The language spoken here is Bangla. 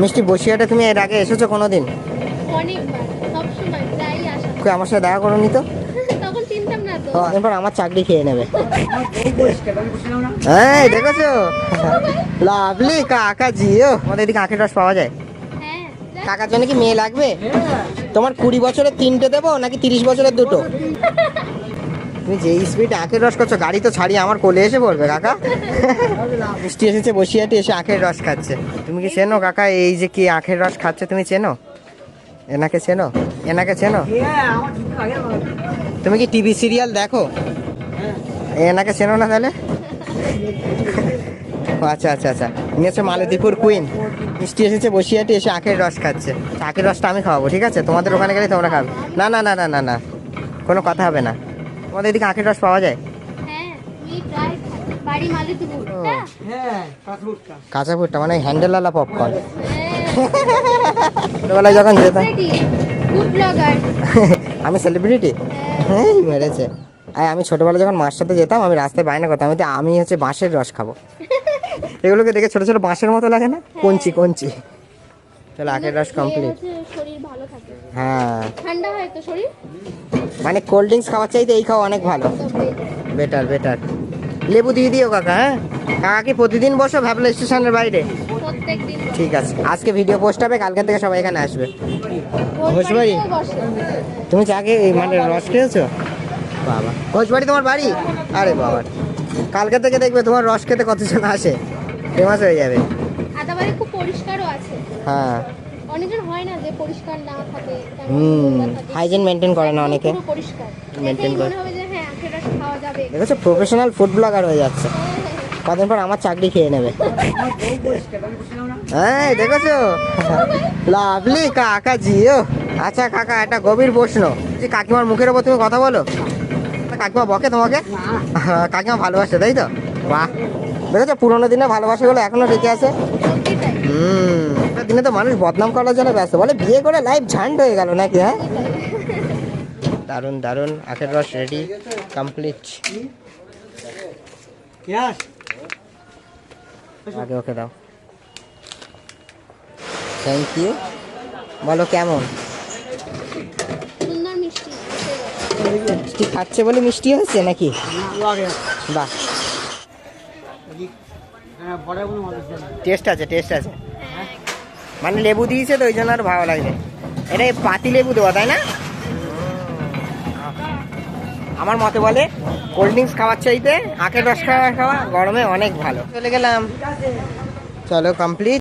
মিষ্টি বসিয়াটা তুমি এর আগে এসেছো কোনোদিন? অনেকবার, সবসময় প্রায়ই আসা। কই আমার সাথে দেখা করোনি তো? তখন চিনতাম না তো। এরপর আমার চাকরি খেয়ে নেবে। হ্যাঁ দেখেছো, লাভলি কাকা জিও। আমাদের এদিকে আখের রস পাওয়া যায়? হ্যাঁ, কাকার জন্য কি মেয়ে লাগবে? তোমার 20 বছরের 3টে দেবো নাকি 30 বছরের 2টো? তুমি যে স্পিড আখের রস করছো, গাড়ি তো ছাড়িয়ে আমার কোলে এসে পড়বে কাকা। মিষ্টি এসেছে বসিয়াটি, এসে আখের রস খাচ্ছে। তুমি কি চেনো কাকা এই যে কি আখের রস খাচ্ছে, তুমি চেনো? এনাকে চেনো? এনাকে চেনো? তুমি কি টিভি সিরিয়াল দেখো? এনাকে চেনো না তাহলে? আচ্ছা আচ্ছা আচ্ছা, ইনি হচ্ছে মালতীপুর কুইন। মিষ্টি এসেছে বসিয়াটি, এসে আখের রস খাচ্ছে। আখের রসটা আমি খাওয়াবো, ঠিক আছে? তোমাদের ওখানে গেলে তোমরা খাবে। না না না না না না, কোনো কথা হবে না। তোমাদের এদিকে আখের রস পাওয়া যায়? হ্যাঁ, আমি প্রায় খাই। বাড়ি মালতীপুর। কাঁচা ভুট্টা মানে হ্যান্ডেলওয়ালা পপকর্ন। হ্যাঁ, ছোটবেলায় যখন যেতাম। Food blogger. আমি সেলিব্রিটি? হ্যাঁ মেরেছে। আমি ছোটবেলায় যখন মার সাথে যেতাম, আমি রাস্তায় বায়না করতাম আমি হচ্ছে বাঁশের রস খাবো। এগুলোকে দেখে ছোট ছোট বাঁশের মতো লাগে না? কঞ্চি কঞ্চি। চলো আখের রস কমপ্লিট। শরীর ভালো থাকে। হ্যাঁ, ঠান্ডা হয় তো শরীর। মানে কোল্ড ড্রিঙ্কস খাওয়ার চাইতে এই খাওয়া অনেক ভালো। Better better. লেবু দিয়ে দিও কাকা। হ্যাঁ কাকা কি প্রতিদিন বসো ভ্যাবলা স্টেশনের বাইরে? প্রত্যেকদিন। ঠিক আছে, আজকে ভিডিও পোস্ট হবে, কালকে থেকে সবাই এখানে আসবে। ঘোষবাড়ি? তুমি চাকে মানে রস খেয়েছো? বাবা, ঘোষবাড়ি তোমার বাড়ি? আরে বাবা, কালকে থেকে দেখবে তোমার রস খেতে কতজন আসে, ফেমাস হয়ে যাবে। আদাবাড়ি খুব পরিষ্কারও আছে। হ্যাঁ, অনেকজন হয় না যে পরিষ্কার না থাকে। হাইজিন মেনটেন করে না অনেকে। পুরো পরিষ্কার। Maintain maintain করে। মনে হবে যে হ্যাঁ আখের রস খাওয়া যাবে। দেখেছো, প্রফেশনাল ফুড ব্লগার হয়ে যাচ্ছে। কদিন পর আমার চাকরি খেয়ে নেবে। হ্যাঁ দেখেছো, লাভলি কাকা জিও। আচ্ছা কাকা, একটা গভীর প্রশ্ন, যে কাকিমার মুখের ওপর তুমি কথা বলো? কাকিমা বকে তোমাকে? কাকিমা ভালোবাসে তাই তো? বাহ, দেখেছো পুরোনো দিনে ভালোবাসাগুলো এখনো টিকে আছে। সত্যি তাই। এখনকার দিনে তো মানুষ বদনাম করার জন্য ব্যস্ত, বলে বিয়ে করে লাইফ ঝান্ড হয়ে গেল নাকি? হ্যাঁ, দারুণ দারুণ, আখের রস রেডি, কমপ্লিট। আগে ওকে দাও। Thank you. বলো কেমন? সুন্দর মিষ্টি। মিষ্টি খাচ্ছে বলে মিষ্টি হচ্ছে নাকি? বাহ, টেস্ট আছে টেস্ট আছে। মানে লেবু দিয়েছে তো ওই জন্য আর ভালো লাগছে। এটা পাতি লেবু দেওয়া তাই না? আমার মতে বলে কোল্ড ড্রিঙ্কস খাওয়ার চাইতে আখের রস খাওয়া গরমে অনেক ভালো। চলে গেলাম, চলো কমপ্লিট।